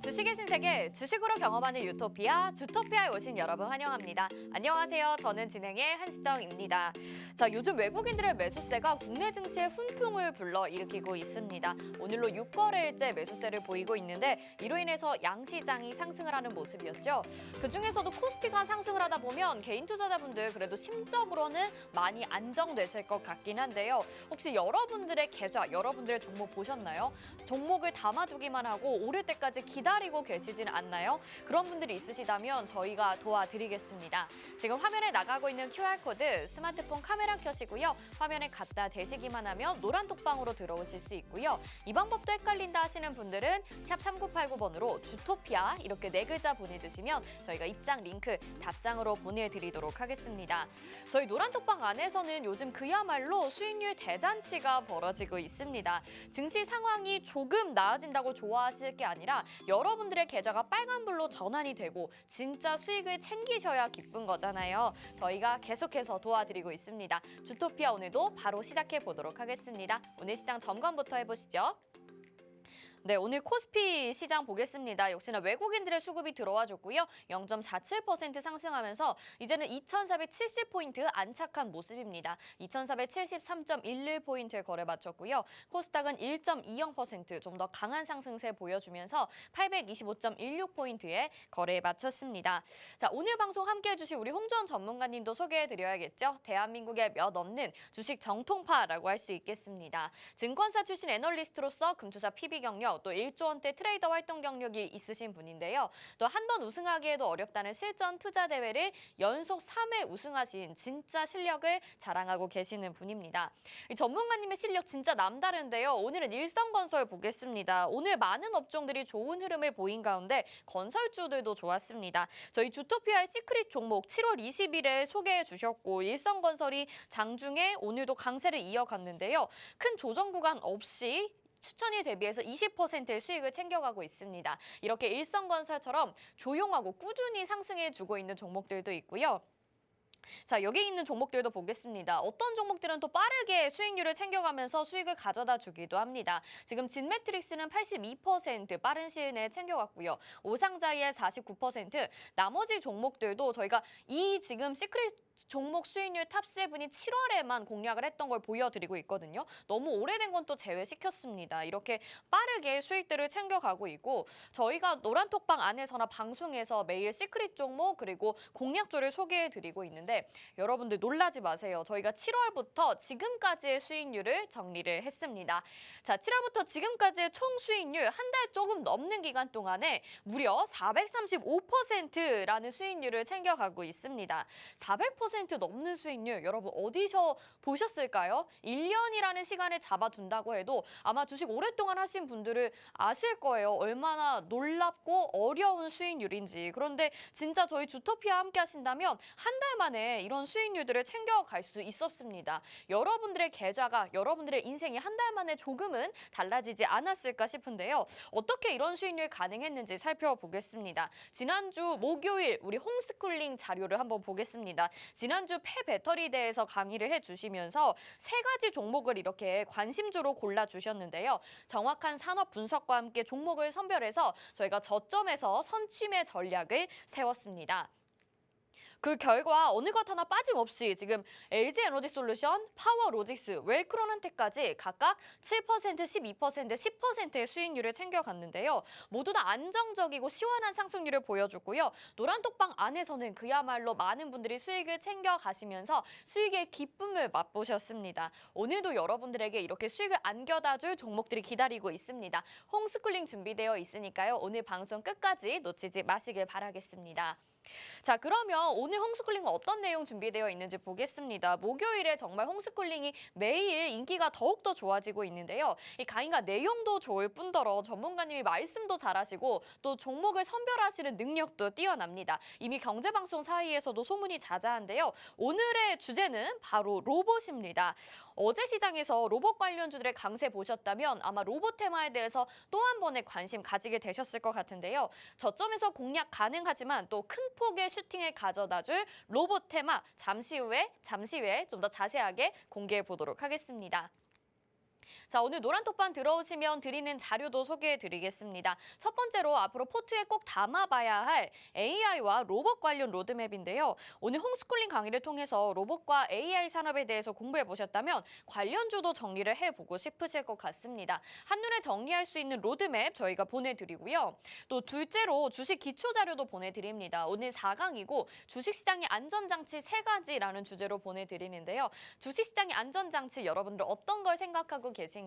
주식의 신세계, 주식으로 경험하는 유토피아, 주토피아에 오신 여러분 환영합니다. 안녕하세요. 저는 진행의 한시정입니다. 자, 요즘 외국인들의 매수세가 국내 증시에 훈풍을 불러일으키고 있습니다. 오늘로 6거래일째 매수세를 보이고 있는데 이로 인해서 양시장이 상승을 하는 모습이었죠. 그중에서도 코스피가 상승을 하다 보면 개인 투자자분들 그래도 심적으로는 많이 안정되실 것 같긴 한데요. 혹시 여러분들의 계좌, 여러분들의 종목 보셨나요? 종목을 담아두기만 하고 오를 때까지 기다리고 계시진 않나요? 그런 분들이 있으시다면 저희가 도와드리겠습니다. 지금 화면에 나가고 있는 QR코드 스마트폰 카메라 켜시고요. 화면에 갖다 대시기만 하면 노란 톡방으로 들어오실 수 있고요. 이 방법도 헷갈린다 하시는 분들은 샵 3989번으로 주토피아 이렇게 4글자 보내주시면 저희가 입장 링크 답장으로 보내드리도록 하겠습니다. 저희 노란 톡방 안에서는 요즘 그야말로 수익률 대잔치가 벌어지고 있습니다. 증시 상황이 조금 나아진다고 좋아하실 게 아니라 여러분들의 계좌가 빨간불로 전환이 되고 진짜 수익을 챙기셔야 기쁜 거잖아요. 저희가 계속해서 도와드리고 있습니다. 주토피아 오늘도 바로 시작해 보도록 하겠습니다. 오늘 시장 점검부터 해보시죠. 네, 오늘 코스피 시장 보겠습니다. 역시나 외국인들의 수급이 들어와줬고요. 0.47% 상승하면서 이제는 2,470포인트 안착한 모습입니다. 2,473.11포인트에 거래 마쳤고요. 코스닥은 1.20% 좀 더 강한 상승세 보여주면서 825.16포인트에 거래에 마쳤습니다. 자, 오늘 방송 함께해 주실 우리 홍주원 전문가님도 소개해드려야겠죠. 대한민국의 몇 없는 주식 정통파라고 할 수 있겠습니다. 증권사 출신 애널리스트로서 금투자 PB 경력 또 1조 원대 트레이더 활동 경력이 있으신 분인데요. 또 한 번 우승하기에도 어렵다는 실전 투자 대회를 연속 3회 우승하신 진짜 실력을 자랑하고 계시는 분입니다. 이 전문가님의 실력 진짜 남다른데요. 오늘은 일성건설 보겠습니다. 오늘 많은 업종들이 좋은 흐름을 보인 가운데 건설주들도 좋았습니다. 저희 주토피아의 시크릿 종목 7월 20일에 소개해 주셨고 일성건설이 장중에 오늘도 강세를 이어갔는데요. 큰 조정 구간 없이 추천일 대비해서 20%의 수익을 챙겨가고 있습니다. 이렇게 일성건설처럼 조용하고 꾸준히 상승해주고 있는 종목들도 있고요. 자, 여기 있는 종목들도 보겠습니다. 어떤 종목들은 또 빠르게 수익률을 챙겨가면서 수익을 가져다 주기도 합니다. 지금 진매트릭스는 82% 빠른 시일 내에 챙겨갔고요. 오상자이알 49%, 나머지 종목들도 저희가 이 지금 시크릿 종목 수익률 탑7이 7월에만 공략을 했던 걸 보여드리고 있거든요. 너무 오래된 건 또 제외시켰습니다. 이렇게 빠르게 수익들을 챙겨가고 있고 저희가 노란톡방 안에서나 방송에서 매일 시크릿 종목 그리고 공략주를 소개해드리고 있는데 여러분들 놀라지 마세요. 저희가 7월부터 지금까지의 수익률을 정리를 했습니다. 자, 7월부터 지금까지의 총 수익률 한 달 조금 넘는 기간 동안에 무려 435%라는 수익률을 챙겨가고 있습니다. 400% 넘는 수익률 여러분 어디서 보셨을까요? 1년이라는 시간을 잡아둔다고 해도 아마 주식 오랫동안 하신 분들은 아실 거예요. 얼마나 놀랍고 어려운 수익률인지. 그런데 진짜 저희 주토피아 함께 하신다면 한 달 만에 이런 수익률들을 챙겨갈 수 있었습니다. 여러분들의 계좌가 여러분들의 인생이 한 달 만에 조금은 달라지지 않았을까 싶은데요. 어떻게 이런 수익률 가능했는지 살펴보겠습니다. 지난주 목요일 우리 홈스쿨링 자료를 한번 보겠습니다. 지난주 폐배터리 대해서 강의를 해주시면서 3가지 종목을 이렇게 관심주로 골라주셨는데요. 정확한 산업 분석과 함께 종목을 선별해서 저희가 저점에서 선취매 전략을 세웠습니다. 그 결과 어느 것 하나 빠짐없이 지금 LG에너지솔루션, 파워로직스, 웰크로난텍까지 각각 7%, 12%, 10%의 수익률을 챙겨갔는데요. 모두 다 안정적이고 시원한 상승률을 보여주고요. 노란톡방 안에서는 그야말로 많은 분들이 수익을 챙겨가시면서 수익의 기쁨을 맛보셨습니다. 오늘도 여러분들에게 이렇게 수익을 안겨다줄 종목들이 기다리고 있습니다. 홈스쿨링 준비되어 있으니까요. 오늘 방송 끝까지 놓치지 마시길 바라겠습니다. 자, 그러면 오늘 홈스쿨링은 어떤 내용 준비되어 있는지 보겠습니다. 목요일에 정말 홈스쿨링이 매일 인기가 더욱더 좋아지고 있는데요. 이 강의가 내용도 좋을 뿐더러 전문가님이 말씀도 잘하시고 또 종목을 선별하시는 능력도 뛰어납니다. 이미 경제방송 사이에서도 소문이 자자한데요. 오늘의 주제는 바로 로봇입니다. 어제 시장에서 로봇 관련주들의 강세 보셨다면 아마 로봇 테마에 대해서 또 한 번의 관심 가지게 되셨을 것 같은데요. 저점에서 공략 가능하지만 또 큰 폭의 슈팅을 가져다줄 로봇 테마 잠시 후에 좀 더 자세하게 공개해 보도록 하겠습니다. 자, 오늘 노란톡방 들어오시면 드리는 자료도 소개해드리겠습니다. 첫 번째로 앞으로 포트에 꼭 담아봐야 할 AI와 로봇 관련 로드맵인데요. 오늘 홈스쿨링 강의를 통해서 로봇과 AI 산업에 대해서 공부해보셨다면 관련주도 정리를 해보고 싶으실 것 같습니다. 한눈에 정리할 수 있는 로드맵 저희가 보내드리고요. 또 둘째로 주식 기초 자료도 보내드립니다. 오늘 4강이고 주식시장의 안전장치 3가지라는 주제로 보내드리는데요. 주식시장의 안전장치 여러분들 어떤 걸 생각하고 계신가요?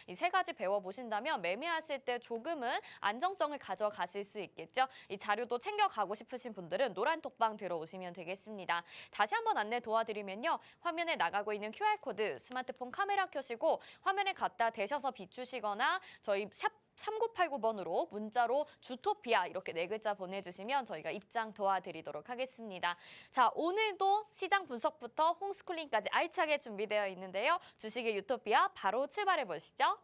이 3가지 배워보신다면 매매하실 때 조금은 안정성을 가져가실 수 있겠죠? 이 자료도 챙겨가고 싶으신 분들은 노란톡방 들어오시면 되겠습니다. 다시 한번 안내 도와드리면요. 화면에 나가고 있는 QR코드 스마트폰 카메라 켜시고 화면에 갖다 대셔서 비추시거나 저희 샵 3989번으로 문자로 주토피아 이렇게 4글자 보내주시면 저희가 입장 도와드리도록 하겠습니다. 자, 오늘도 시장 분석부터 홈스쿨링까지 알차게 준비되어 있는데요. 주식의 유토피아 바로 출발해 보시죠.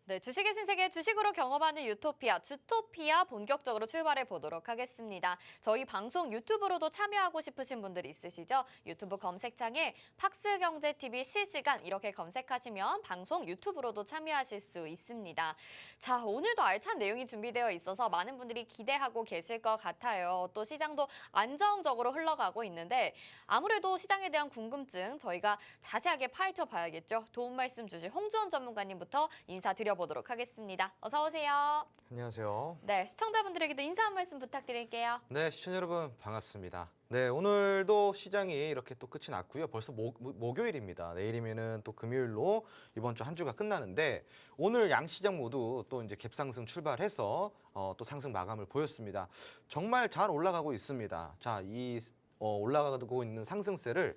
네, 주식의 신세계 주식으로 경험하는 유토피아, 주토피아 본격적으로 출발해 보도록 하겠습니다. 저희 방송 유튜브로도 참여하고 싶으신 분들 있으시죠? 유튜브 검색창에 팍스경제TV 실시간 이렇게 검색하시면 방송 유튜브로도 참여하실 수 있습니다. 자, 오늘도 알찬 내용이 준비되어 있어서 많은 분들이 기대하고 계실 것 같아요. 또 시장도 안정적으로 흘러가고 있는데 아무래도 시장에 대한 궁금증 저희가 자세하게 파헤쳐 봐야겠죠. 도움 말씀 주실 홍주원 전문가님부터 인사드려보도록 하겠습니다. 어서 오세요. 안녕하세요. 네, 시청자분들에게도 인사 한 말씀 부탁드릴게요. 네, 시청자 여러분 반갑습니다. 네, 오늘도 시장이 이렇게 또 끝이 났고요. 벌써 목요일입니다. 내일이면은 또 금요일로 이번 주 한 주가 끝나는데 오늘 양시장 모두 또 이제 갭상승 출발해서 또 상승 마감을 보였습니다. 정말 잘 올라가고 있습니다. 자, 이 올라가고 있는 상승세를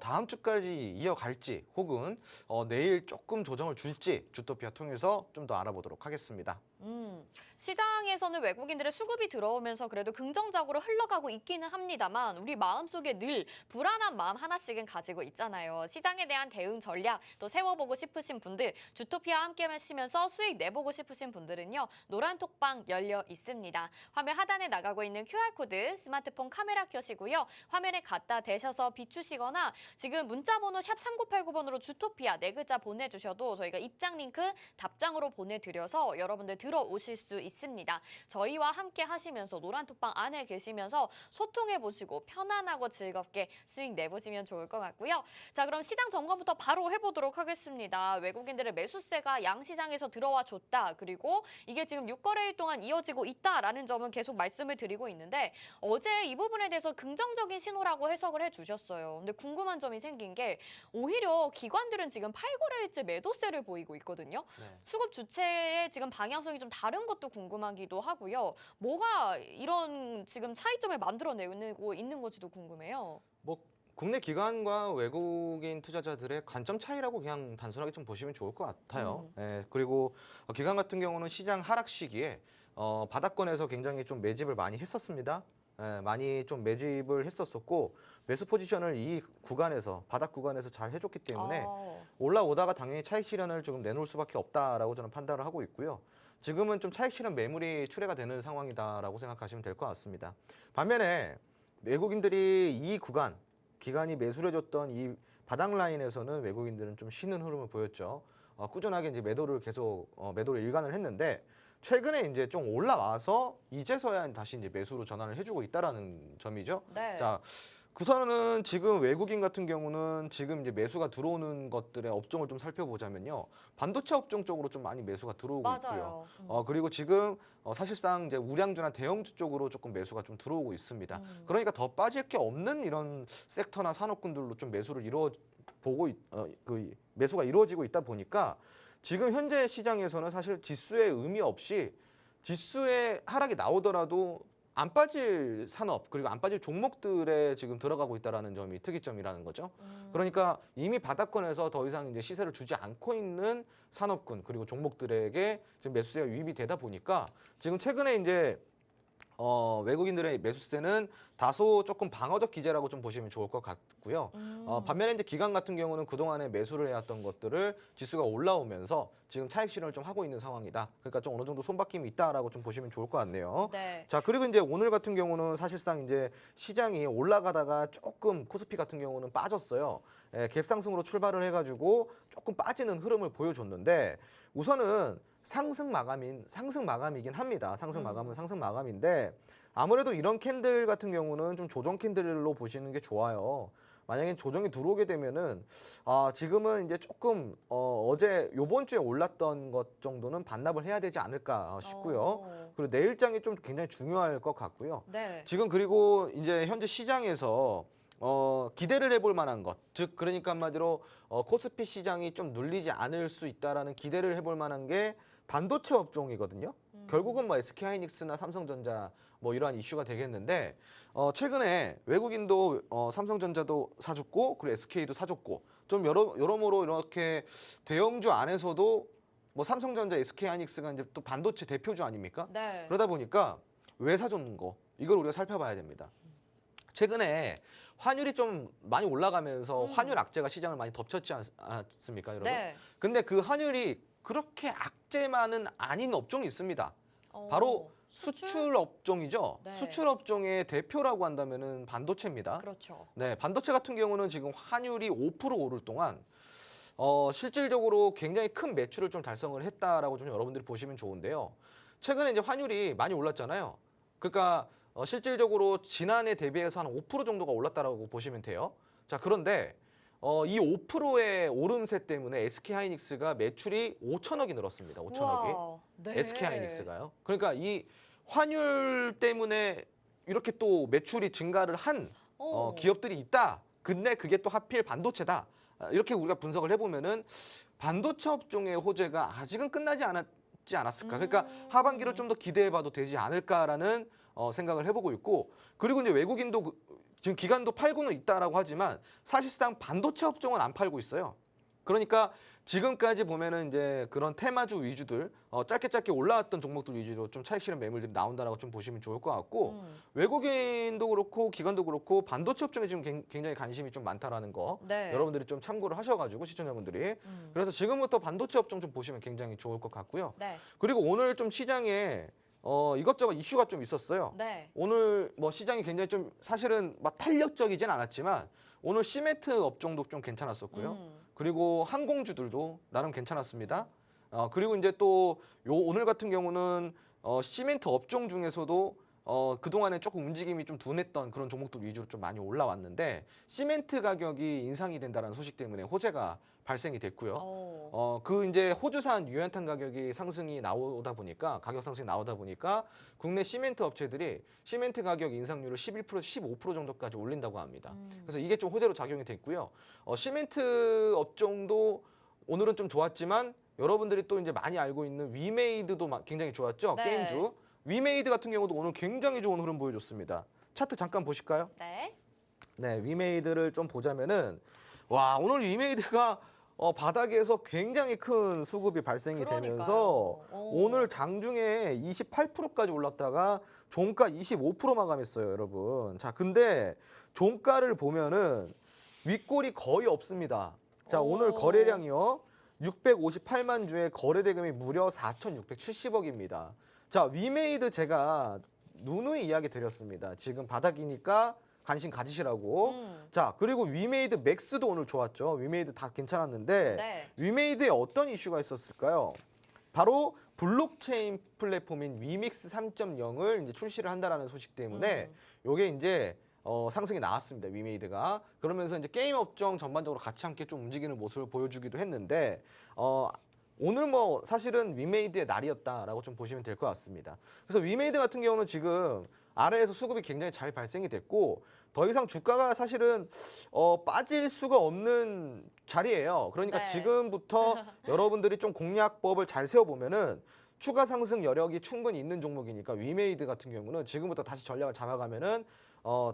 다음 주까지 이어갈지 혹은 내일 조금 조정을 줄지 주토피아 통해서 좀 더 알아보도록 하겠습니다. 시장에서는 외국인들의 수급이 들어오면서 그래도 긍정적으로 흘러가고 있기는 합니다만 우리 마음속에 늘 불안한 마음 하나씩은 가지고 있잖아요. 시장에 대한 대응 전략 또 세워보고 싶으신 분들, 주토피아 함께 하시면서 수익 내보고 싶으신 분들은요. 노란톡방 열려 있습니다. 화면 하단에 나가고 있는 QR코드 스마트폰 카메라 켜시고요. 화면에 갖다 대셔서 비추시거나 지금 문자번호 샵 3989번으로 주토피아 4글자 보내주셔도 저희가 입장 링크 답장으로 보내드려서 여러분들 들어오실 수 있습니다. 저희와 함께 하시면서 노란톡방 안에 계시면서 소통해보시고 편안하고 즐겁게 수익 내보시면 좋을 것 같고요. 자, 그럼 시장 점검부터 바로 해보도록 하겠습니다. 외국인들의 매수세가 양시장에서 들어와 줬다. 그리고 이게 지금 6거래일 동안 이어지고 있다라는 점은 계속 말씀을 드리고 있는데 어제 이 부분에 대해서 긍정적인 신호라고 해석을 해주셨어요. 근데 궁금한 점이 생긴 게 오히려 기관들은 지금 8거래일째 매도세를 보이고 있거든요. 네. 수급 주체의 지금 방향성이 좀 다른 것도 궁금하기도 하고요. 뭐가 이런 지금 차이점을 만들어내고 있는 건지도 궁금해요. 뭐 국내 기관과 외국인 투자자들의 관점 차이라고 그냥 단순하게 좀 보시면 좋을 것 같아요. 예, 그리고 기관 같은 경우는 시장 하락 시기에 바닥권에서 굉장히 좀 매집을 많이 했었습니다. 예, 많이 좀 매집을 했었었고 매수 포지션을 이 구간에서 바닥 구간에서 잘 해줬기 때문에 올라오다가 당연히 차익 실현을 조금 내놓을 수밖에 없다라고 저는 판단을 하고 있고요. 지금은 좀 차익 실현 매물이 출회가 되는 상황이다라고 생각하시면 될 것 같습니다. 반면에 외국인들이 이 구간 기간이 매수를 해줬던 이 바닥 라인에서는 외국인들은 좀 쉬는 흐름을 보였죠. 꾸준하게 이제 매도를 계속 매도를 일관을 했는데 최근에 이제 좀 올라와서 이제서야 다시 이제 매수로 전환을 해주고 있다라는 점이죠. 네. 자, 우선은 지금 외국인 같은 경우는 지금 이제 매수가 들어오는 것들의 업종을 좀 살펴보자면요. 반도체 업종 쪽으로 좀 많이 매수가 들어오고 있고요. 맞아요. 그리고 지금 사실상 이제 우량주나 대형주 쪽으로 조금 매수가 좀 들어오고 있습니다. 그러니까 더 빠질 게 없는 이런 섹터나 산업군들로 좀 매수를 그 매수가 이루어지고 있다 보니까 지금 현재 시장에서는 사실 지수에 의미 없이 지수의 하락이 나오더라도 안 빠질 산업 그리고 안 빠질 종목들에 지금 들어가고 있다라는 점이 특이점이라는 거죠. 그러니까 이미 바닥권에서 더 이상 이제 시세를 주지 않고 있는 산업군 그리고 종목들에게 지금 매수세가 유입이 되다 보니까 지금 최근에 이제 외국인들의 매수세는 다소 조금 방어적 기제라고 좀 보시면 좋을 것 같고요. 반면에 이제 기관 같은 경우는 그동안에 매수를 해왔던 것들을 지수가 올라오면서 지금 차익 실현을 좀 하고 있는 상황이다. 그러니까 좀 어느 정도 손바뀜이 있다라고 좀 보시면 좋을 것 같네요. 네. 자, 그리고 이제 오늘 같은 경우는 사실상 이제 시장이 올라가다가 조금 코스피 같은 경우는 빠졌어요. 갭 상승으로 출발을 해가지고 조금 빠지는 흐름을 보여줬는데 우선은 상승 마감이긴 합니다. 상승 마감은 상승 마감인데 아무래도 이런 캔들 같은 경우는 좀 조정 캔들로 보시는 게 좋아요. 만약에 조정이 들어오게 되면은 지금은 이제 조금 어제 요번 주에 올랐던 것 정도는 반납을 해야 되지 않을까 싶고요. 그리고 내일장이 좀 굉장히 중요할 것 같고요. 네. 지금 그리고 이제 현재 시장에서 기대를 해볼 만한 것, 즉 그러니까 한마디로 코스피 시장이 좀 눌리지 않을 수 있다라는 기대를 해볼 만한 게 반도체 업종이거든요. 결국은 뭐 SK하이닉스나 삼성전자 뭐 이러한 이슈가 되겠는데 최근에 외국인도 삼성전자도 사줬고 그리고 SK도 사줬고 좀 여러모로 이렇게 대형주 안에서도 뭐 삼성전자, SK하이닉스가 이제 또 반도체 대표주 아닙니까? 네. 그러다 보니까 왜 사줬는 거 이걸 우리가 살펴봐야 됩니다. 최근에 환율이 좀 많이 올라가면서 환율 악재가 시장을 많이 덮쳤지 않습니까, 여러분? 네. 근데 그 환율이 그렇게 악재만은 아닌 업종이 있습니다. 바로 수출 업종이죠. 네. 수출 업종의 대표라고 한다면은 반도체입니다. 그렇죠. 네, 반도체 같은 경우는 지금 환율이 5% 오를 동안 실질적으로 굉장히 큰 매출을 좀 달성을 했다라고 좀 여러분들이 보시면 좋은데요. 최근에 이제 환율이 많이 올랐잖아요. 그러니까 실질적으로 지난해 대비해서 한 5% 정도가 올랐다라고 보시면 돼요. 자, 그런데 이 5%의 오름세 때문에 SK하이닉스가 매출이 5천억이 늘었습니다. 5천억이. 우와, 네. SK하이닉스가요. 그러니까 이 환율 때문에 이렇게 또 매출이 증가를 한 기업들이 있다. 근데 그게 또 하필 반도체다. 이렇게 우리가 분석을 해보면은 반도체 업종의 호재가 아직은 끝나지 않았을까. 그러니까 하반기를 좀 더 기대해봐도 되지 않을까라는 생각을 해보고 있고 그리고 이제 외국인도 지금 기관도 팔고는 있다라고 하지만 사실상 반도체 업종은 안 팔고 있어요. 그러니까 지금까지 보면은 이제 그런 테마주 위주들 짧게 올라왔던 종목들 위주로 좀 차익 실현 매물들이 나온다라고 좀 보시면 좋을 것 같고 외국인도 그렇고 기관도 그렇고 반도체 업종에 지금 굉장히 관심이 좀 많다라는 거 네. 여러분들이 좀 참고를 하셔가지고 시청자분들이 그래서 지금부터 반도체 업종 좀 보시면 굉장히 좋을 것 같고요. 네. 그리고 오늘 좀 시장에 이것저것 이슈가 좀 있었어요. 네. 오늘 뭐 시장이 굉장히 좀 사실은 막 탄력적이진 않았지만 오늘 시멘트 업종도 좀 괜찮았었고요. 그리고 항공주들도 나름 괜찮았습니다. 그리고 이제 또 오늘 같은 경우는 시멘트 업종 중에서도 그동안에 조금 움직임이 좀 둔했던 그런 종목들 위주로 좀 많이 올라왔는데 시멘트 가격이 인상이 된다는 소식 때문에 호재가 발생이 됐고요. 그 이제 호주산 유연탄 가격이 상승이 나오다 보니까 가격 상승이 나오다 보니까 국내 시멘트 업체들이 시멘트 가격 인상률을 11%, 15% 정도까지 올린다고 합니다. 그래서 이게 좀 호재로 작용이 됐고요. 시멘트 업종도 오늘은 좀 좋았지만 여러분들이 또 이제 많이 알고 있는 위메이드도 굉장히 좋았죠. 네. 게임주. 위메이드 같은 경우도 오늘 굉장히 좋은 흐름 보여줬습니다. 차트 잠깐 보실까요? 네. 네, 위메이드를 좀 보자면은 와 오늘 위메이드가 바닥에서 굉장히 큰 수급이 발생이 되면서 오늘 장중에 28%까지 올랐다가 종가 25% 마감했어요, 여러분. 자, 근데 종가를 보면은 윗골이 거의 없습니다. 자, 오늘 거래량이요. 658만 주에 거래 대금이 무려 4,670억입니다. 자, 위메이드 제가 누누이 이야기 드렸습니다. 지금 바닥이니까 관심 가지시라고. 자, 그리고 위메이드 맥스도 오늘 좋았죠. 위메이드 다 괜찮았는데 네. 위메이드에 어떤 이슈가 있었을까요? 바로 블록체인 플랫폼인 위믹스 3.0을 이제 출시를 한다라는 소식 때문에 요게 이제 상승이 나왔습니다. 위메이드가. 그러면서 이제 게임 업종 전반적으로 같이 함께 좀 움직이는 모습을 보여주기도 했는데 오늘 뭐 사실은 위메이드의 날이었다라고 좀 보시면 될 것 같습니다. 그래서 위메이드 같은 경우는 지금 아래에서 수급이 굉장히 잘 발생이 됐고 더 이상 주가가 사실은 빠질 수가 없는 자리예요. 그러니까 네. 지금부터 여러분들이 좀 공략법을 잘 세워보면은 추가 상승 여력이 충분히 있는 종목이니까 위메이드 같은 경우는 지금부터 다시 전략을 잡아가면은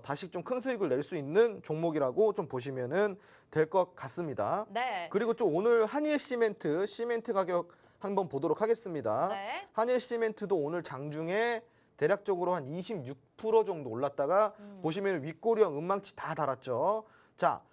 다시 좀 큰 수익을 낼 수 있는 종목이라고 좀 보시면은 될 것 같습니다. 네. 그리고 좀 오늘 한일 시멘트 가격 한번 보도록 하겠습니다. 네. 한일 시멘트도 오늘 장중에 대략적으로 한 26% 정도 올랐다가 보시면 윗꼬리형 음망치 다 달았죠. 자,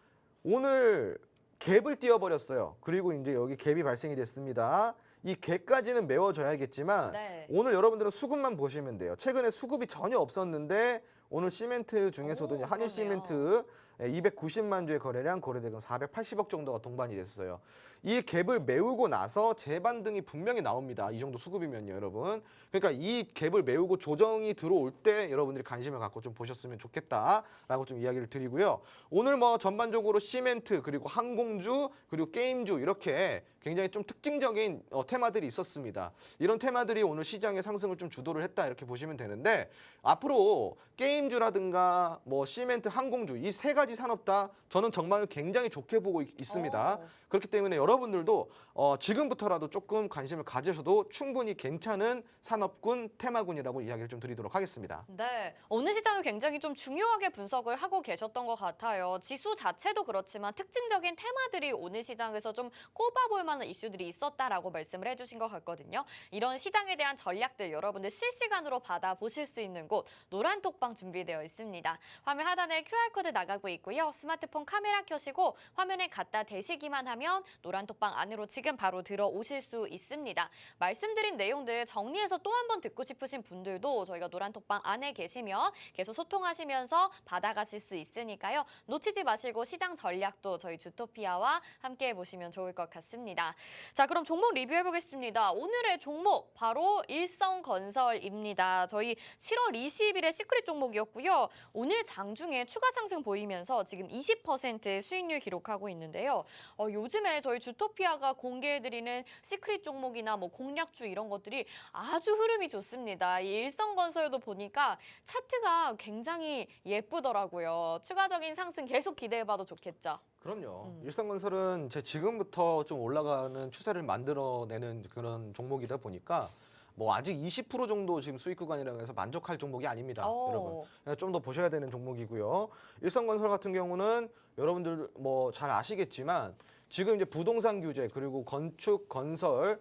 오늘 갭을 띄워버렸어요. 그리고 이제 여기 갭이 발생이 됐습니다. 이 갭까지는 메워져야겠지만 네. 오늘 여러분들은 수급만 보시면 돼요. 최근에 수급이 전혀 없었는데 오늘 시멘트 중에서도 이제 한일 그러네요. 시멘트 290만 주의 거래량, 거래대금 480억 정도가 동반이 됐어요. 이 갭을 메우고 나서 재반등이 분명히 나옵니다. 이 정도 수급이면요, 여러분. 그러니까 이 갭을 메우고 조정이 들어올 때 여러분들이 관심을 갖고 좀 보셨으면 좋겠다라고 좀 이야기를 드리고요. 오늘 뭐 전반적으로 시멘트 그리고 항공주 그리고 게임주 이렇게 굉장히 좀 특징적인 테마들이 있었습니다. 이런 테마들이 오늘 시장의 상승을 좀 주도를 했다 이렇게 보시면 되는데 앞으로 게임주라든가 뭐 시멘트, 항공주 이 세 가지 산업 다 저는 정말 굉장히 좋게 보고 있습니다. 그렇기 때문에 여러분들도 지금부터라도 조금 관심을 가지셔도 충분히 괜찮은 산업군, 테마군이라고 이야기를 좀 드리도록 하겠습니다. 네, 오늘 시장을 굉장히 좀 중요하게 분석을 하고 계셨던 것 같아요. 지수 자체도 그렇지만 특징적인 테마들이 오늘 시장에서 좀 꼽아볼 만한 이슈들이 있었다라고 말씀을 해주신 것 같거든요. 이런 시장에 대한 전략들 여러분들 실시간으로 받아보실 수 있는 곳 노란톡방 준비되어 있습니다. 화면 하단에 QR코드 나가고 있고요. 스마트폰 카메라 켜시고 화면에 갖다 대시기만 하면 노란톡방 안으로 지금 바로 들어오실 수 있습니다. 말씀드린 내용들 정리해서 또 한 번 듣고 싶으신 분들도 저희가 노란톡방 안에 계시면 계속 소통하시면서 받아가실 수 있으니까요. 놓치지 마시고 시장 전략도 저희 주토피아와 함께 해보시면 좋을 것 같습니다. 자, 그럼 종목 리뷰해보겠습니다. 오늘의 종목 바로 일성건설입니다. 저희 7월 20일에 시크릿 종목이었고요. 오늘 장중에 추가 상승 보이면서 지금 20% 수익률 기록하고 있는데요. 요즘에 저희 주토피아가 공개해드리는 시크릿 종목이나 뭐 공략주 이런 것들이 아주 흐름이 좋습니다. 이 일성건설도 보니까 차트가 굉장히 예쁘더라고요. 추가적인 상승 계속 기대해봐도 좋겠죠. 그럼요. 일성건설은 제 지금부터 좀 올라가는 추세를 만들어내는 그런 종목이다 보니까 뭐 아직 20% 정도 지금 수익 구간이라고 해서 만족할 종목이 아닙니다. 여러분. 좀 더 보셔야 되는 종목이고요. 일성건설 같은 경우는 여러분들 뭐 잘 아시겠지만 지금 이제 부동산 규제 그리고 건축, 건설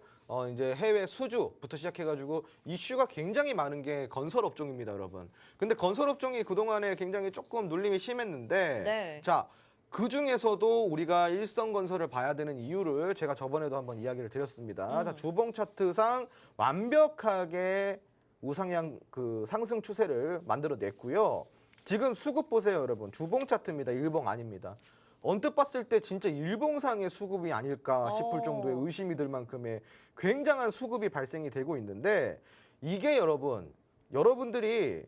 이제 해외 수주부터 시작해가지고 이슈가 굉장히 많은 게 건설 업종입니다, 여러분. 근데 건설 업종이 그동안에 굉장히 조금 눌림이 심했는데 네. 자, 그 중에서도 우리가 일성건설을 봐야 되는 이유를 제가 저번에도 한번 이야기를 드렸습니다. 자, 주봉 차트상 완벽하게 우상향 그 상승 추세를 만들어냈고요. 지금 수급 보세요, 여러분. 주봉 차트입니다. 일봉 아닙니다. 언뜻 봤을 때 진짜 일봉상의 수급이 아닐까 싶을 정도의 의심이 들 만큼의 굉장한 수급이 발생이 되고 있는데 이게 여러분들이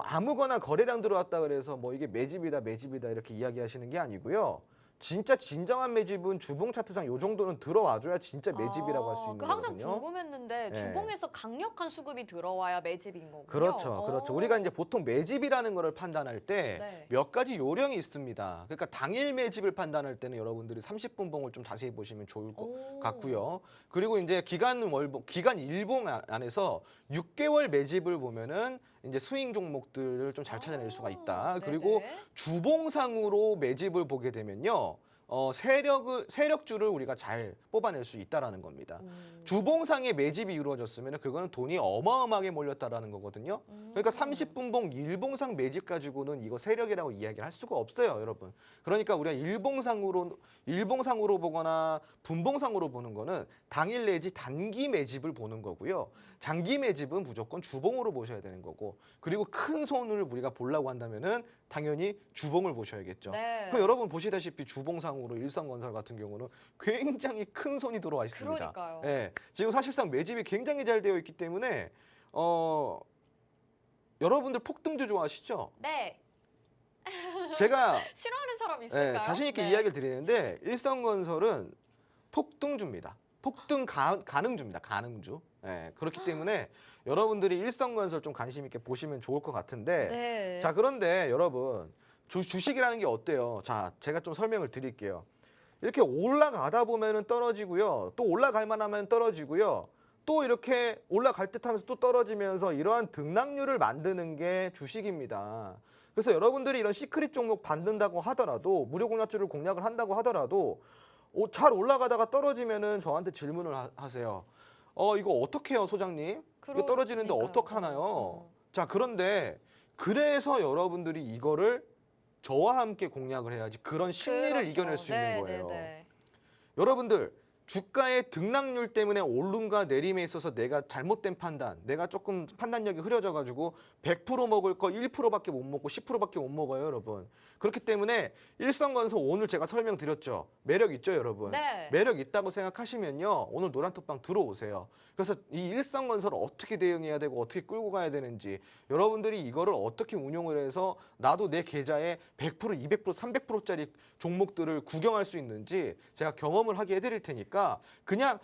아무거나 거래량 들어왔다 그래서 뭐 이게 매집이다 이렇게 이야기하시는 게 아니고요. 진짜 진정한 매집은 주봉 차트상 요 정도는 들어와줘야 진짜 매집이라고 할 수 있는 항상 거거든요. 궁금했는데 네. 주봉에서 강력한 수급이 들어와야 매집인 거군요. 그렇죠. 우리가 이제 보통 매집이라는 거를 판단할 때 네. 몇 가지 요령이 있습니다. 그러니까 당일 매집을 판단할 때는 여러분들이 30분 봉을 좀 자세히 보시면 좋을 것 같고요. 그리고 이제 기간 일봉 안에서 6개월 매집을 보면은 이제 스윙 종목들을 좀 잘 찾아낼 수가 있다. 그리고 네네. 주봉상으로 매집을 보게 되면요. 세력주를 우리가 잘 뽑아낼 수 있다라는 겁니다. 주봉상의 매집이 이루어졌으면 그거는 돈이 어마어마하게 몰렸다라는 거거든요. 그러니까 30분봉 일봉상 매집 가지고는 이거 세력이라고 이야기를 할 수가 없어요, 여러분. 그러니까 우리가 일봉상으로 보거나 분봉상으로 보는 거는 당일 내지 단기 매집을 보는 거고요. 장기 매집은 무조건 주봉으로 보셔야 되는 거고, 그리고 큰 손을 우리가 보려고 한다면은 당연히 주봉을 보셔야겠죠. 네. 그 여러분 보시다시피 주봉상으로 일성건설 같은 경우는 굉장히 큰 손이 들어와 있습니다. 그러니까요. 예, 지금 사실상 매집이 굉장히 잘 되어 있기 때문에 여러분들 폭등주 좋아하시죠? 네. 제가 싫어하는 사람 있을까요? 자신 있게 네. 이야기를 드리는데 일성건설은 폭등주입니다. 폭등 가능주입니다. 가능주. 그렇기 때문에 여러분들이 일성건설 좀 관심 있게 보시면 좋을 것 같은데 네. 자 그런데 여러분 주식이라는 게 어때요? 자 제가 좀 설명을 드릴게요. 이렇게 올라가다 보면은 떨어지고요. 또 올라갈 만하면 떨어지고요. 또 이렇게 올라갈 듯 하면서 또 떨어지면서 이러한 등락률을 만드는 게 주식입니다. 그래서 여러분들이 이런 시크릿 종목 받는다고 하더라도 무료 공략주를 공략을 한다고 하더라도 잘 올라가다가 떨어지면은 저한테 질문을 하세요. 이거 어떻게 해요, 소장님? 이거 떨어지는데 그러니까요. 어떡하나요? 자, 그런데 그래서 여러분들이 이거를 저와 함께 공략을 해야지 그런 심리를 그렇죠. 이겨낼 수 있는 거예요. 네. 여러분들 주가의 등락률 때문에 오름과 내림에 있어서 내가 잘못된 판단, 내가 조금 판단력이 흐려져 가지고 100% 먹을 거 1%밖에 못 먹고 10%밖에 못 먹어요, 여러분. 그렇기 때문에 일성건설 오늘 제가 설명드렸죠. 매력 있죠, 여러분. 네. 매력 있다고 생각하시면요. 오늘 노란톡방 들어오세요. 그래서 이 일성건설을 어떻게 대응해야 되고 어떻게 끌고 가야 되는지 여러분들이 이거를 어떻게 운용을 해서 나도 내 계좌에 100%, 200%, 300%짜리 종목들을 구경할 수 있는지 제가 경험을 하게 해드릴 테니까 그냥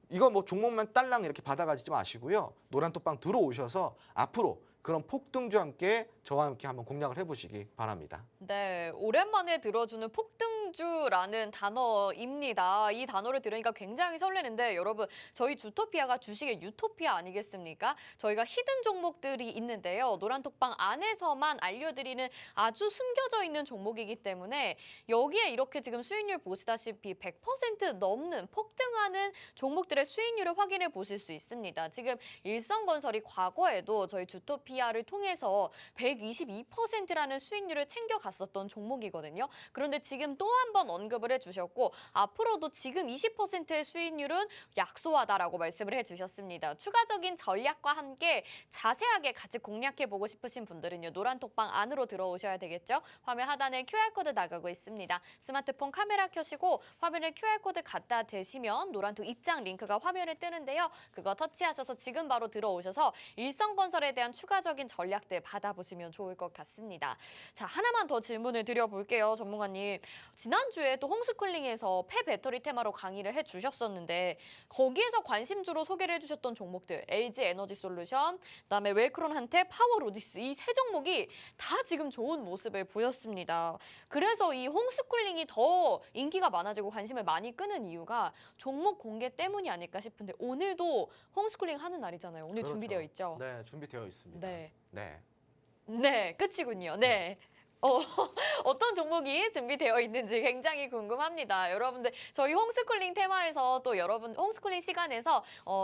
이거 뭐 종목만 딸랑 이렇게 받아가지 마시고요. 노란톡방 들어오셔서 앞으로 그런 폭등주와 함께 저와 함께 한번 공략을 해보시기 바랍니다. 네, 오랜만에 들어주는 폭등주라는 단어입니다. 이 단어를 들으니까 굉장히 설레는데 여러분 저희 주토피아가 주식의 유토피아 아니겠습니까? 저희가 히든 종목들이 있는데요. 노란톡방 안에서만 알려드리는 아주 숨겨져 있는 종목이기 때문에 여기에 이렇게 지금 수익률 보시다시피 100% 넘는 폭등하는 종목들의 수익률을 확인해 보실 수 있습니다. 지금 일성건설이 과거에도 저희 주토피아를 통해서 122%라는 수익률을 챙겨갔었던 종목이거든요. 그런데 지금 또 한 번 언급을 해주셨고 앞으로도 지금 20%의 수익률은 약소하다라고 말씀을 해주셨습니다. 추가적인 전략과 함께 자세하게 같이 공략해보고 싶으신 분들은요. 노란톡방 안으로 들어오셔야 되겠죠. 화면 하단에 QR코드 나가고 있습니다. 스마트폰 카메라 켜시고 화면에 QR코드 갖다 대시면 노란톡 입장 링크가 화면에 뜨는데요. 그거 터치하셔서 지금 바로 들어오셔서 일성건설에 대한 추가적인 전략들 받아보시면 좋을 것 같습니다. 자, 하나만 더 질문을 드려볼게요, 전문가님. 지난주에 또 홈스쿨링에서 폐배터리 테마로 강의를 해주셨었는데 거기에서 관심주로 소개를 해주셨던 종목들 LG 에너지솔루션, 그다음에 웰크론한테, 파워로직스 이 세 종목이 다 지금 좋은 모습을 보였습니다. 그래서 이 홈스쿨링이 더 인기가 많아지고 관심을 많이 끄는 이유가 종목 공개 때문이 아닐까 싶은데 오늘도 홈스쿨링 하는 날이잖아요. 오늘 그렇죠. 준비되어 있죠? 네, 준비되어 있습니다. 네. 네. 네, 끝이군요. 네. 어떤 종목이 준비되어 있는지 굉장히 궁금합니다. 여러분들 저희 홈스쿨링 테마에서 또 여러분 홈스쿨링 시간에서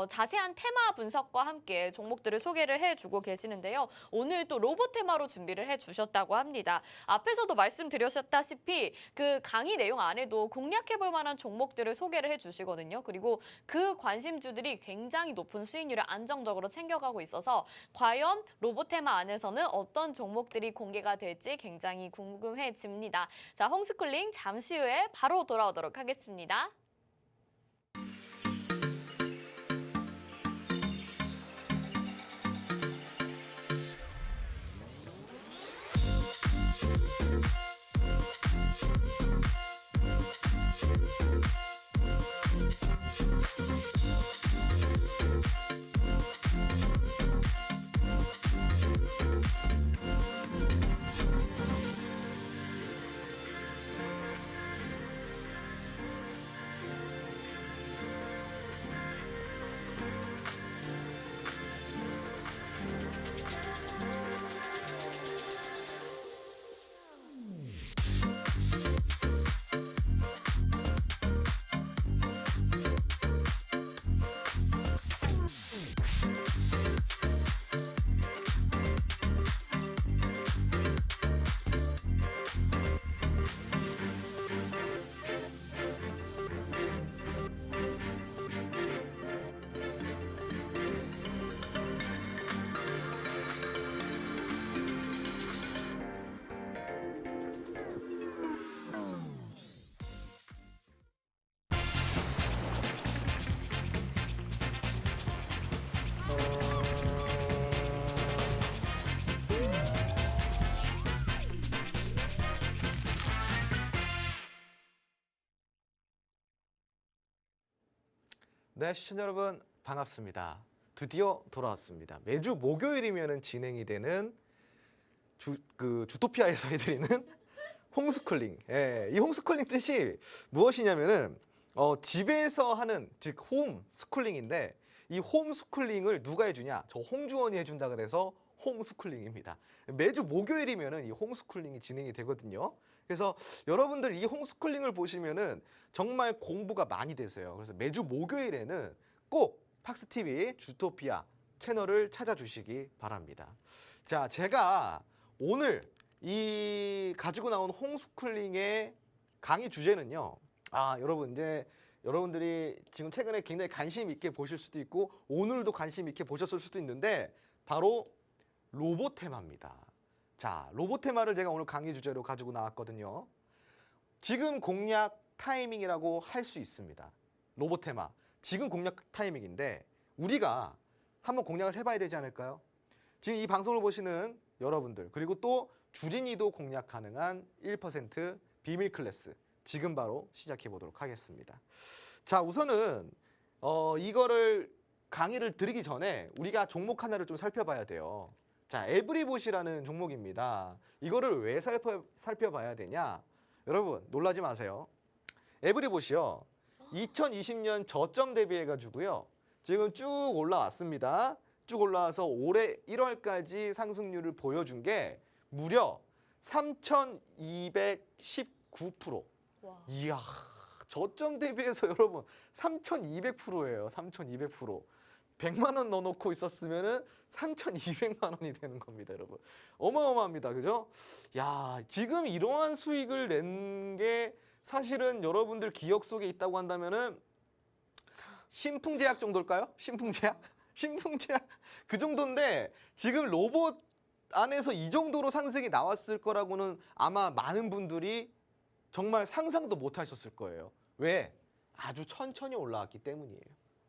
자세한 테마 분석과 함께 종목들을 소개를 해주고 계시는데요. 오늘 또 로봇 테마로 준비를 해주셨다고 합니다. 앞에서도 말씀드렸다시피 그 강의 내용 안에도 공략해볼 만한 종목들을 소개를 해주시거든요. 그리고 그 관심주들이 굉장히 높은 수익률을 안정적으로 챙겨가고 있어서 과연 로봇 테마 안에서는 어떤 종목들이 공개가 될지 굉장히 궁금해집니다. 자, 홈스쿨링 잠시 후에 바로 돌아오도록 하겠습니다. 네, 시청자 여러분 반갑습니다. 드디어 돌아왔습니다. 매주 목요일이면 진행이 되는 주토피아에서 해드리는 홈스쿨링. 예, 이 홈스쿨링 뜻이 무엇이냐면은 집에서 하는 즉 홈스쿨링인데 이 홈스쿨링을 누가 해주냐? 저 홍주원이 해준다 그래서 홈스쿨링입니다. 매주 목요일이면은 이 홈스쿨링이 진행이 되거든요. 그래서 여러분들 이 홈스쿨링을 보시면은 정말 공부가 많이 되세요. 그래서 매주 목요일에는 꼭 팍스TV 주토피아 채널을 찾아주시기 바랍니다. 자, 제가 오늘 이 가지고 나온 홈스쿨링의 강의 주제는요. 여러분 이제 여러분들이 지금 최근에 굉장히 관심 있게 보실 수도 있고 오늘도 관심 있게 보셨을 수도 있는데 바로 로봇 테마입니다. 자, 로봇 테마를 제가 오늘 강의 주제로 가지고 나왔거든요. 지금 공략 타이밍이라고 할 수 있습니다. 로봇 테마. 지금 공략 타이밍인데 우리가 한번 공략을 해봐야 되지 않을까요? 지금 이 방송을 보시는 여러분들 그리고 또 주린이도 공략 가능한 1% 비밀 클래스 지금 바로 시작해 보도록 하겠습니다. 자, 우선은 이거를 강의를 드리기 전에 우리가 종목 하나를 좀 살펴봐야 돼요. 자, 에브리봇이라는 종목입니다. 이거를 왜 살펴봐야 되냐? 여러분 놀라지 마세요. 에브리봇이요. 2020년 저점 대비해 가지고요. 지금 쭉 올라왔습니다. 쭉 올라와서 올해 1월까지 상승률을 보여준 게 무려 3,219%. 와. 이야, 저점 대비해서 여러분 3,200%예요. 3,200%. 100만 원 넣어놓고 있었으면은 3,200만 원이 되는 겁니다, 여러분. 어마어마합니다, 그죠? 야, 지금 이러한 수익을 낸 게 사실은 여러분들 기억 속에 있다고 한다면은 신풍제약 정도일까요? 신풍제약? 신풍제약 그 정도인데 지금 로봇 안에서 이 정도로 상승이 나왔을 거라고는 아마 많은 분들이 정말 상상도 못 하셨을 거예요. 왜? 아주 천천히 올라왔기 때문이에요.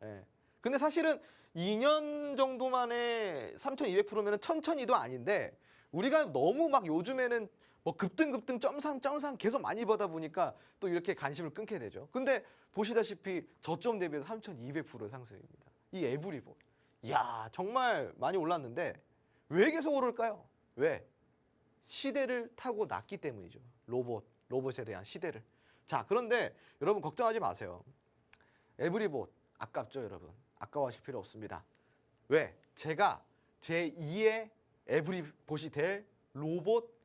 예. 근데 사실은 2년 정도 만에 3,200%면 천천히도 아닌데 우리가 너무 막 요즘에는 뭐 급등 점상 계속 많이 보다 보니까 또 이렇게 관심을 끊게 되죠. 근데 보시다시피 저점 대비해서 3,200% 상승입니다. 이 에브리봇. 이야, 정말 많이 올랐는데 왜 계속 오를까요? 왜? 시대를 타고 났기 때문이죠. 로봇에 대한 시대를. 자, 그런데 여러분 걱정하지 마세요. 에브리봇 아깝죠, 여러분? 아까워하실 필요 없습니다. 왜? 제가 제2의 에브리봇이 될 로봇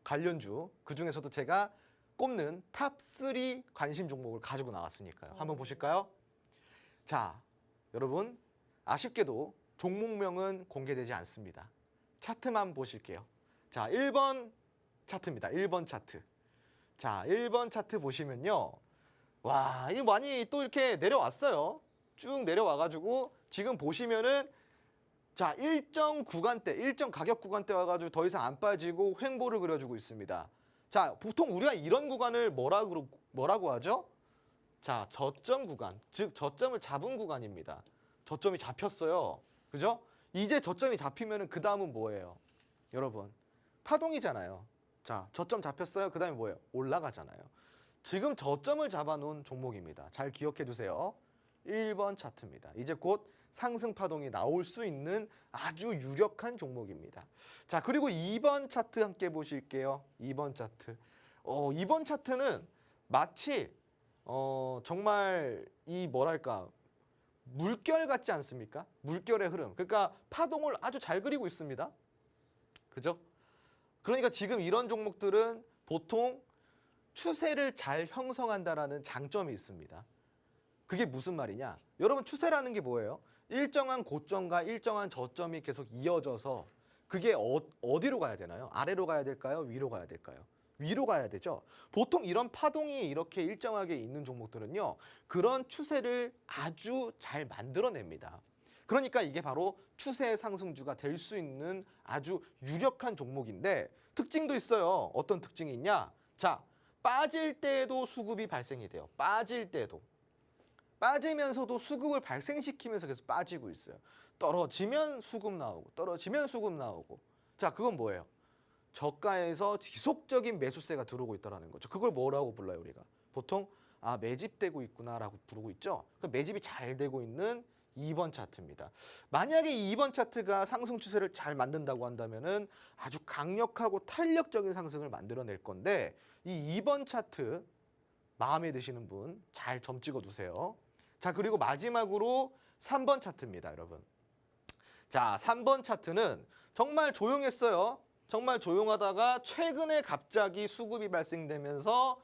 관련주 그중에서도 제가 꼽는 탑3 관심 종목을 가지고 나왔으니까요. 한번 보실까요? 자, 여러분 아쉽게도 종목명은 공개되지 않습니다. 차트만 보실게요. 자, 1번 차트입니다. 1번 차트. 자, 1번 차트 보시면요. 와, 이 많이 또 이렇게 내려왔어요. 쭉 내려와가지고 지금 보시면은 자, 일정 구간대, 일정 가격 구간대 와가지고 더 이상 안 빠지고 횡보를 그려주고 있습니다. 자, 보통 우리가 이런 구간을 뭐라고 하죠? 자, 저점 구간, 즉 저점을 잡은 구간입니다. 저점이 잡혔어요. 그죠? 이제 저점이 잡히면은 그 다음은 뭐예요? 여러분, 파동이잖아요. 자, 저점 잡혔어요. 그 다음에 뭐예요? 올라가잖아요. 지금 저점을 잡아놓은 종목입니다. 잘 기억해 두세요. 1번 차트입니다. 이제 곧 상승 파동이 나올 수 있는 아주 유력한 종목입니다. 자, 그리고 2번 차트 함께 보실게요. 2번 차트. 2번 차트는 마치 정말 이 뭐랄까 물결 같지 않습니까? 물결의 흐름. 그러니까 파동을 아주 잘 그리고 있습니다. 그죠? 그러니까 지금 이런 종목들은 보통 추세를 잘 형성한다라는 장점이 있습니다. 그게 무슨 말이냐? 여러분 추세라는 게 뭐예요? 일정한 고점과 일정한 저점이 계속 이어져서 그게 어디로 가야 되나요? 아래로 가야 될까요? 위로 가야 될까요? 위로 가야 되죠. 보통 이런 파동이 이렇게 일정하게 있는 종목들은요. 그런 추세를 아주 잘 만들어냅니다. 그러니까 이게 바로 추세 상승주가 될 수 있는 아주 유력한 종목인데 특징도 있어요. 어떤 특징이 있냐? 자, 빠질 때도 수급이 발생이 돼요. 빠질 때도. 빠지면서도 수급을 발생시키면서 계속 빠지고 있어요. 떨어지면 수급 나오고 떨어지면 수급 나오고. 자, 그건 뭐예요? 저가에서 지속적인 매수세가 들어오고 있다는 거죠. 그걸 뭐라고 불러요, 우리가? 보통 아, 매집되고 있구나라고 부르고 있죠. 그 매집이 잘 되고 있는 2번 차트입니다. 만약에 이 2번 차트가 상승 추세를 잘 만든다고 한다면은 아주 강력하고 탄력적인 상승을 만들어낼 건데 이 2번 차트 마음에 드시는 분 잘 점 찍어 두세요. 자, 그리고 마지막으로 3번 차트입니다, 여러분. 자, 3번 차트는 정말 조용했어요. 정말 조용하다가 최근에 갑자기 수급이 발생되면서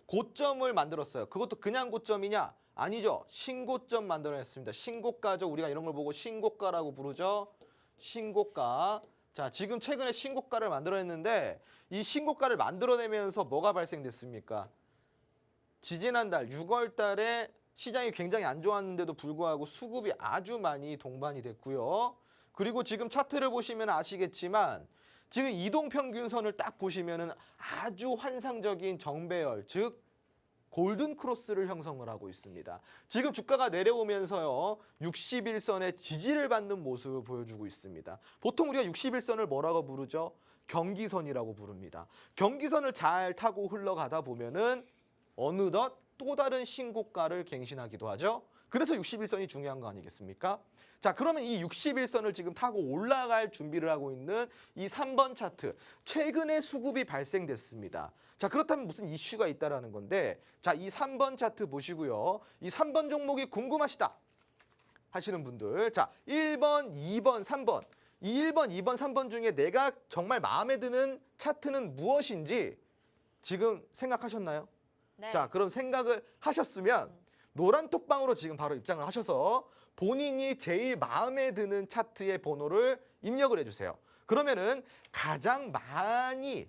고점을 만들었어요. 그것도 그냥 고점이냐? 아니죠. 신고점 만들어냈습니다. 신고가죠. 우리가 이런 걸 보고 신고가라고 부르죠. 신고가. 자, 지금 최근에 신고가를 만들어냈는데 이 신고가를 만들어내면서 뭐가 발생됐습니까? 지지난달 6월 달에 시장이 굉장히 안 좋았는데도 불구하고 수급이 아주 많이 동반이 됐고요. 그리고 지금 차트를 보시면 아시겠지만 지금 이동평균선을 딱 보시면은 아주 환상적인 정배열, 즉 골든 크로스를 형성을 하고 있습니다. 지금 주가가 내려오면서요, 61선의 지지를 받는 모습을 보여주고 있습니다. 보통 우리가 61선을 뭐라고 부르죠? 경기선이라고 부릅니다. 경기선을 잘 타고 흘러가다 보면은 어느덧 또 다른 신고가를 갱신하기도 하죠. 그래서 61선이 중요한 거 아니겠습니까? 자, 그러면 이 61선을 지금 타고 올라갈 준비를 하고 있는 이 3번 차트, 최근에 수급이 발생됐습니다. 자, 그렇다면 무슨 이슈가 있다라는 건데, 자, 이 3번 차트 보시고요. 이 3번 종목이 궁금하시다 하시는 분들, 자, 1번, 2번, 3번. 이 1번, 2번, 3번 중에 내가 정말 마음에 드는 차트는 무엇인지 지금 생각하셨나요? 네. 자, 그럼 생각을 하셨으면 노란 톡방으로 지금 바로 입장을 하셔서 본인이 제일 마음에 드는 차트의 번호를 입력을 해주세요. 그러면은 가장 많이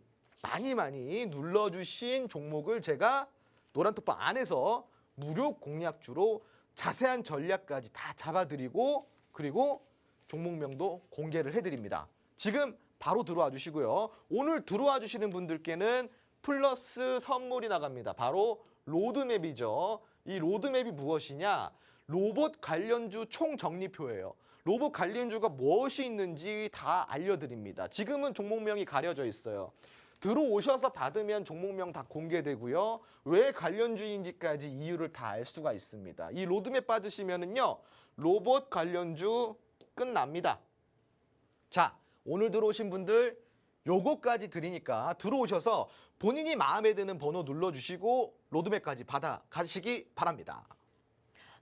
눌러주신 종목을 제가 노란 톡방 안에서 무료 공략주로 자세한 전략까지 다 잡아드리고 그리고 종목명도 공개를 해드립니다. 지금 바로 들어와 주시고요. 오늘 들어와 주시는 분들께는 플러스 선물이 나갑니다. 바로 로드맵이죠. 이 로드맵이 무엇이냐? 로봇 관련주 총정리표예요. 로봇 관련주가 무엇이 있는지 다 알려드립니다. 지금은 종목명이 가려져 있어요. 들어오셔서 받으면 종목명 다 공개되고요. 왜 관련주인지까지 이유를 다 알 수가 있습니다. 이 로드맵 받으시면은요, 로봇 관련주 끝납니다. 자, 오늘 들어오신 분들 요거까지 드리니까 들어오셔서 본인이 마음에 드는 번호 눌러주시고 로드맵까지 받아 가시기 바랍니다.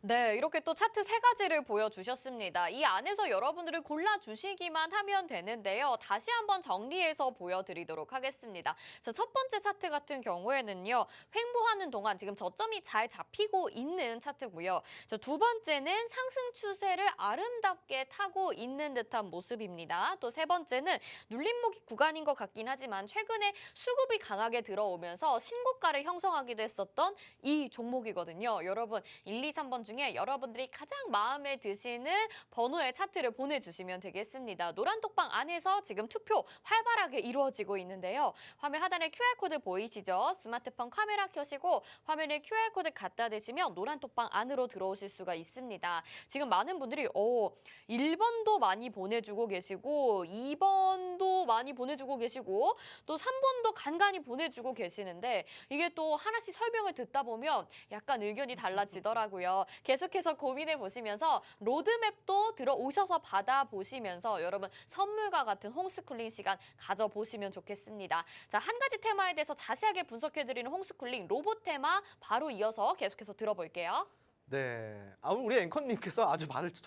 네, 이렇게 또 차트 세 가지를 보여주셨습니다. 이 안에서 여러분들은 골라주시기만 하면 되는데요. 다시 한번 정리해서 보여드리도록 하겠습니다. 자, 첫 번째 차트 같은 경우에는요, 횡보하는 동안 지금 저점이 잘 잡히고 있는 차트고요. 자, 두 번째는 상승 추세를 아름답게 타고 있는 듯한 모습입니다. 또 세 번째는 눌림목 구간인 것 같긴 하지만 최근에 수급이 강하게 들어오면서 신고가를 형성하기도 했었던 이 종목이거든요. 여러분, 1, 2, 3번 중에 여러분들이 가장 마음에 드시는 번호의 차트를 보내주시면 되겠습니다. 노란 톡방 안에서 지금 투표 활발하게 이루어지고 있는데요. 화면 하단에 QR코드 보이시죠? 스마트폰 카메라 켜시고 화면에 QR코드 갖다 대시면 노란 톡방 안으로 들어오실 수가 있습니다. 지금 많은 분들이 1번도 많이 보내주고 계시고 2번도 많이 보내주고 계시고 또 3번도 간간히 보내주고 계시는데 이게 또 하나씩 설명을 듣다 보면 약간 의견이 달라지더라고요. 계속해서 고민해 보시면서 로드맵도 들어오셔서 받아보시면서 여러분 선물과 같은 홈스쿨링 시간 가져보시면 좋겠습니다. 자, 한 가지 테마에 대해서 자세하게 분석해드리는 홈스쿨링 로봇 테마 바로 이어서 계속해서 들어볼게요. 네, 우리 앵커님께서 아주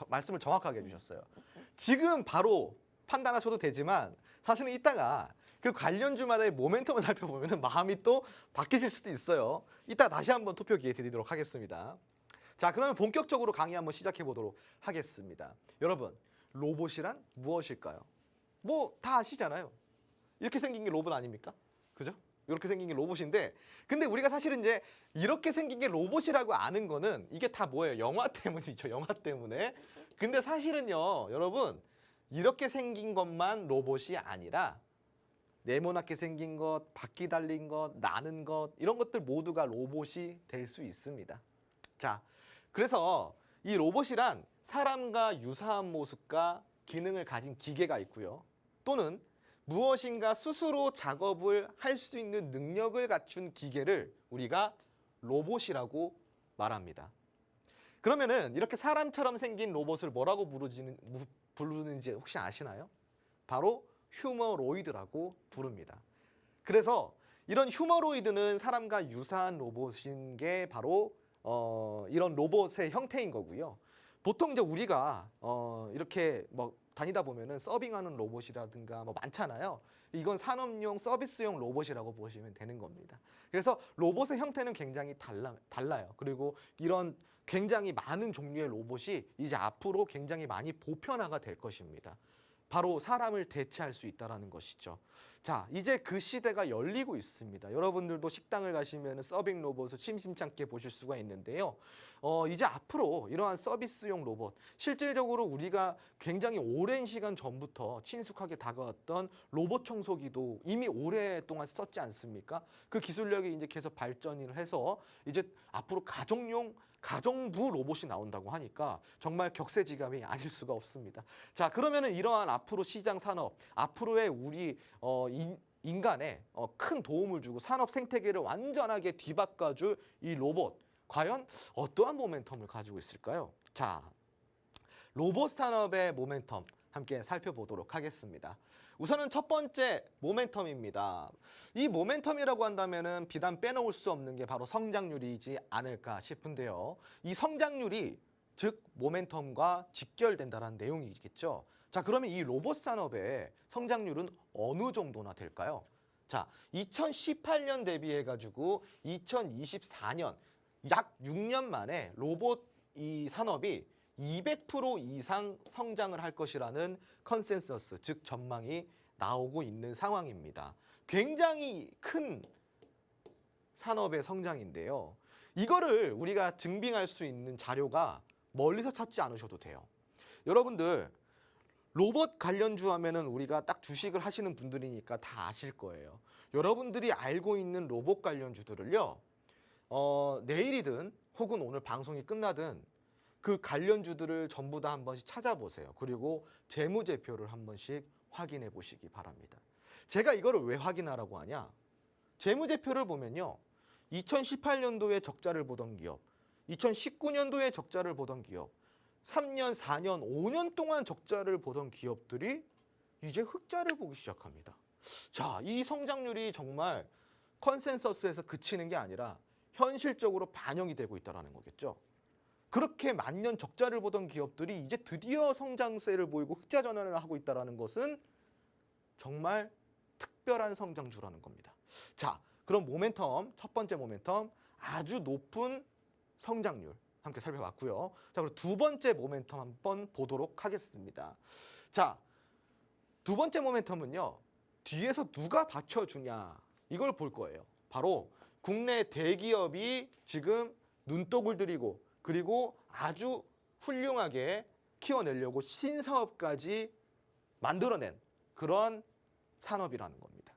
말씀을 정확하게 해주셨어요. 지금 바로 판단하셔도 되지만 사실은 이따가 그 관련주마다의 모멘텀을 살펴보면 마음이 또 바뀌실 수도 있어요. 이따 다시 한번 투표 기회 드리도록 하겠습니다. 자, 그러면 본격적으로 강의 한번 시작해 보도록 하겠습니다. 여러분, 로봇이란 무엇일까요? 뭐 다 아시잖아요. 이렇게 생긴 게 로봇 아닙니까? 그죠? 이렇게 생긴 게 로봇인데, 근데 우리가 사실은 이제 이렇게 생긴 게 로봇이라고 아는 거는 이게 다 뭐예요? 영화 때문이죠. 영화 때문에. 근데 사실은요, 여러분, 이렇게 생긴 것만 로봇이 아니라 네모나게 생긴 것, 바퀴 달린 것, 나는 것, 이런 것들 모두가 로봇이 될 수 있습니다. 자, 그래서 이 로봇이란 사람과 유사한 모습과 기능을 가진 기계가 있고요. 또는 무엇인가 스스로 작업을 할 수 있는 능력을 갖춘 기계를 우리가 로봇이라고 말합니다. 그러면은 이렇게 사람처럼 생긴 로봇을 뭐라고 부르는지 혹시 아시나요? 바로 휴머로이드라고 부릅니다. 그래서 이런 휴머로이드는 사람과 유사한 로봇인 게 바로 이런 로봇의 형태인 거고요. 보통 이제 우리가 이렇게 뭐 다니다 보면은 서빙하는 로봇이라든가 뭐 많잖아요. 이건 산업용 서비스용 로봇이라고 보시면 되는 겁니다. 그래서 로봇의 형태는 굉장히 달라요. 그리고 이런 굉장히 많은 종류의 로봇이 이제 앞으로 굉장히 많이 보편화가 될 것입니다. 바로 사람을 대체할 수 있다는 것이죠. 자, 이제 그 시대가 열리고 있습니다. 여러분들도 식당을 가시면 서빙 로봇을 심심찮게 보실 수가 있는데요. 이제 앞으로 이러한 서비스용 로봇, 실질적으로 우리가 굉장히 오랜 시간 전부터 친숙하게 다가왔던 로봇 청소기도 이미 오랫동안 썼지 않습니까? 그 기술력이 이제 계속 발전을 해서 이제 앞으로 가정부 로봇이 나온다고 하니까 정말 격세지감이 아닐 수가 없습니다. 자, 그러면은 이러한 앞으로 시장 산업, 앞으로의 우리 인간에 큰 도움을 주고 산업 생태계를 완전하게 뒤바꿔줄 이 로봇, 과연 어떠한 모멘텀을 가지고 있을까요? 자, 로봇 산업의 모멘텀 함께 살펴보도록 하겠습니다. 우선은 첫 번째 모멘텀입니다. 이 모멘텀이라고 한다면은 비단 빼놓을 수 없는 게 바로 성장률이지 않을까 싶은데요. 이 성장률이 즉 모멘텀과 직결된다는 내용이겠죠. 자, 그러면 이 로봇 산업의 성장률은 어느 정도나 될까요? 자, 2018년 대비해 가지고 2024년 약 6년 만에 로봇 이 산업이 200% 이상 성장을 할 것이라는 컨센서스, 즉 전망이 나오고 있는 상황입니다. 굉장히 큰 산업의 성장인데요. 이거를 우리가 증빙할 수 있는 자료가 멀리서 찾지 않으셔도 돼요. 여러분들 로봇 관련주 하면은 우리가 딱 주식을 하시는 분들이니까 다 아실 거예요. 여러분들이 알고 있는 로봇 관련주들을요. 내일이든 혹은 오늘 방송이 끝나든 그 관련주들을 전부 다 한 번씩 찾아보세요. 그리고 재무제표를 한 번씩 확인해 보시기 바랍니다. 제가 이거를 왜 확인하라고 하냐? 재무제표를 보면요. 2018년도에 적자를 보던 기업, 2019년도에 적자를 보던 기업, 3년, 4년, 5년 동안 적자를 보던 기업들이 이제 흑자를 보기 시작합니다. 자, 이 성장률이 정말 컨센서스에서 그치는 게 아니라 현실적으로 반영이 되고 있다는 거겠죠. 그렇게 만년 적자를 보던 기업들이 이제 드디어 성장세를 보이고 흑자 전환을 하고 있다는 것은 정말 특별한 성장주라는 겁니다. 자, 그럼 모멘텀, 첫 번째 모멘텀, 아주 높은 성장률 함께 살펴봤고요. 자, 그리고 두 번째 모멘텀 한번 보도록 하겠습니다. 자, 두 번째 모멘텀은요. 뒤에서 누가 받쳐주냐 이걸 볼 거예요. 바로 국내 대기업이 지금 눈독을 들이고 그리고 아주 훌륭하게 키워내려고 신사업까지 만들어낸 그런 산업이라는 겁니다.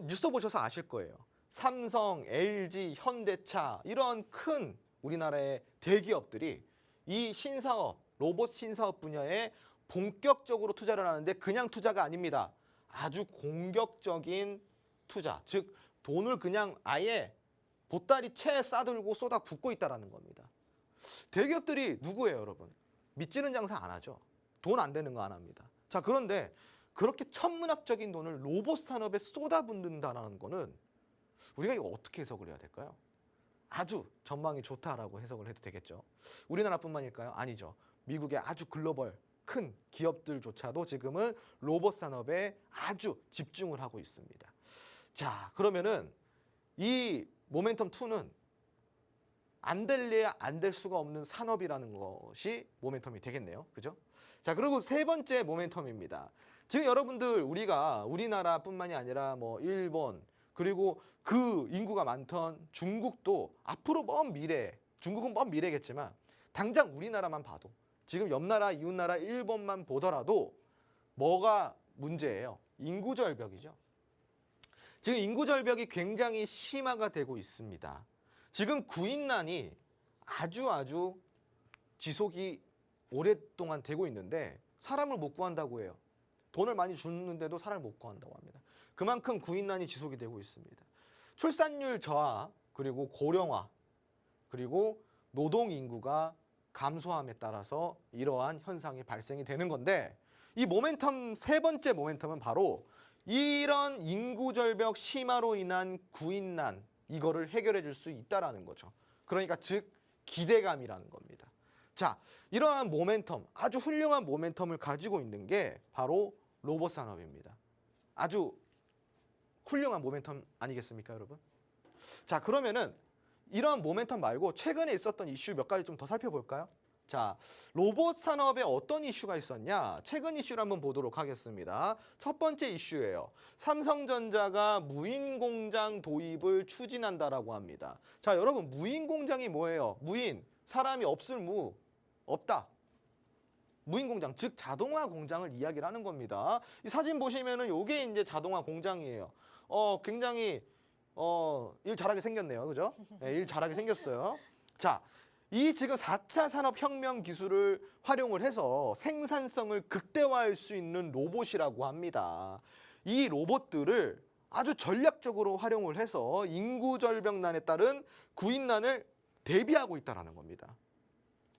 뉴스 보셔서 아실 거예요. 삼성, LG, 현대차 이런 큰 우리나라의 대기업들이 이 신사업, 로봇 신사업 분야에 본격적으로 투자를 하는데 그냥 투자가 아닙니다. 아주 공격적인 투자, 즉 돈을 그냥 아예 보따리 채 싸들고 쏟아 붓고 있다는 겁니다. 대기업들이 누구예요, 여러분? 믿지는 장사 안 하죠. 돈 안 되는 거 안 합니다. 자, 그런데 그렇게 천문학적인 돈을 로봇 산업에 쏟아붓는다는 거는 우리가 이거 어떻게 해석을 해야 될까요? 아주 전망이 좋다라고 해석을 해도 되겠죠. 우리나라뿐만일까요? 아니죠. 미국의 아주 글로벌 큰 기업들조차도 지금은 로봇 산업에 아주 집중을 하고 있습니다. 자, 그러면은 이 모멘텀 2는 안 될래야 안 될 수가 없는 산업이라는 것이 모멘텀이 되겠네요. 그죠? 자, 그리고 세 번째 모멘텀입니다. 지금 여러분들 우리가 우리나라뿐만이 아니라 뭐 일본 그리고 그 인구가 많던 중국도 앞으로 먼 미래, 중국은 먼 미래겠지만 당장 우리나라만 봐도 지금 옆나라, 이웃나라 일본만 보더라도 뭐가 문제예요? 인구 절벽이죠. 지금 인구 절벽이 굉장히 심화가 되고 있습니다. 지금 구인난이 아주 지속이 오랫동안 되고 있는데 사람을 못 구한다고 해요. 돈을 많이 주는데도 사람을 못 구한다고 합니다. 그만큼 구인난이 지속이 되고 있습니다. 출산율 저하, 그리고 고령화, 그리고 노동 인구가 감소함에 따라서 이러한 현상이 발생이 되는 건데, 이 모멘텀, 세 번째 모멘텀은 바로 이런 인구 절벽 심화로 인한 구인난, 이거를 해결해 줄 수 있다라는 거죠. 그러니까 즉 기대감이라는 겁니다. 자, 이러한 모멘텀, 아주 훌륭한 모멘텀을 가지고 있는 게 바로 로봇 산업입니다. 아주 훌륭한 모멘텀 아니겠습니까, 여러분? 자, 그러면은 이러한 모멘텀 말고 최근에 있었던 이슈 몇 가지 좀 더 살펴볼까요? 자, 로봇 산업에 어떤 이슈가 있었냐? 최근 이슈를 한번 보도록 하겠습니다. 첫 번째 이슈예요. 삼성전자가 무인 공장 도입을 추진한다라고 합니다. 자, 여러분, 무인 공장이 뭐예요? 무인, 사람이 없을 무, 없다. 무인 공장, 즉 자동화 공장을 이야기를 하는 겁니다. 이 사진 보시면은 요게 이제 자동화 공장이에요. 굉장히 일 잘하게 생겼네요. 그죠? 네, 일 잘하게 생겼어요. 자, 이 지금 4차 산업혁명 기술을 활용을 해서 생산성을 극대화할 수 있는 로봇이라고 합니다. 이 로봇들을 아주 전략적으로 활용을 해서 인구 절벽난에 따른 구인난을 대비하고 있다는 겁니다.